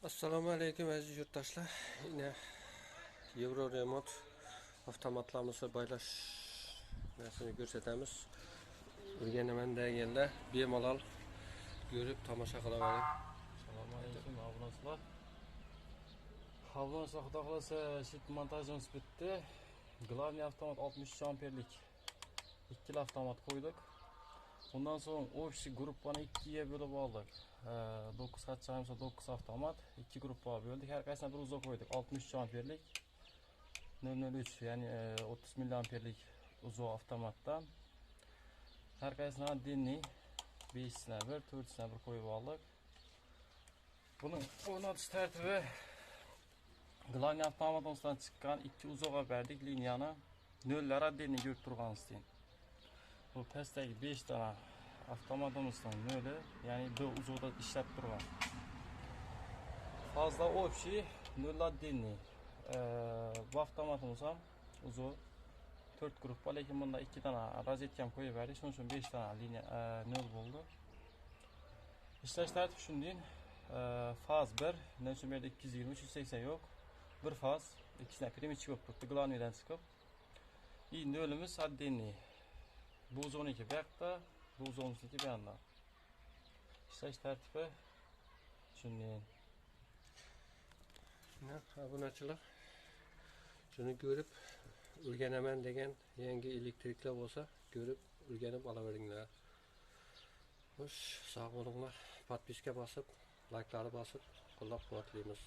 Assalomu alaykum aziz yurtdoshlar. Yine Euro Remote avtomatlarimizni baylash narsani ko'rsatamiz. O'rganamandaganda bemalol ko'rib tomosha qilavering. Assalomu alaykum abunasilar. Xudo xohlasa shit montajimiz bitdi. Главный avtomat 63 amperlik ikkili avtomat qo'ydik. Bundan so'ng общий gruppani ikkiga bo'lib oldik. 9 qatchamiz 9 avtomat, 2 gruppaga bo'ldik. Har qaysini bir uzoq qo'ydik. 63 amperlik 003, ya'ni 30 milliamperlik uzoq avtomatdan har qaysini oddenniy 5 sina bir, 4 sina bir qo'yib oldik. Buning o'rnatish tartibi Glani avtomatimizdan chiqqan ikki uzoqqa berdik liniyani. Nollar oddenniy ko'rib turganingizdek. Bu pastdagi 5 dona avtomatimizning noli, ya'ni bir uzoqda ishlab turgan. Fazla общий, nol oddenniy. Bu avtomatimiz ham uzoq 4 gruppa, lekin bunda 2 dona rozetka ham qo'yib berdik. Shuning uchun 5 dona liniya nol bo'ldi. İşleş tartibi shunday. Faz 1, nechun yerda 220 380 yo'q. Bir faz, ikkisini primichi ko'p turibdi, glavniydan chiqib. Nolimiz oddenniy. Bu 12 bu yoqda, bu 12 bu yoqda. İşleş tartibi shunday. Obunachilar shuni ko'rib o'rganaman degan yangi elektriklar bo'lsa, ko'rib o'rganib olaveringlar. Xo'sh, sog' bo'linglar. Podpiska bosib, like'larni bosib, qo'llab-quvvatlaymiz.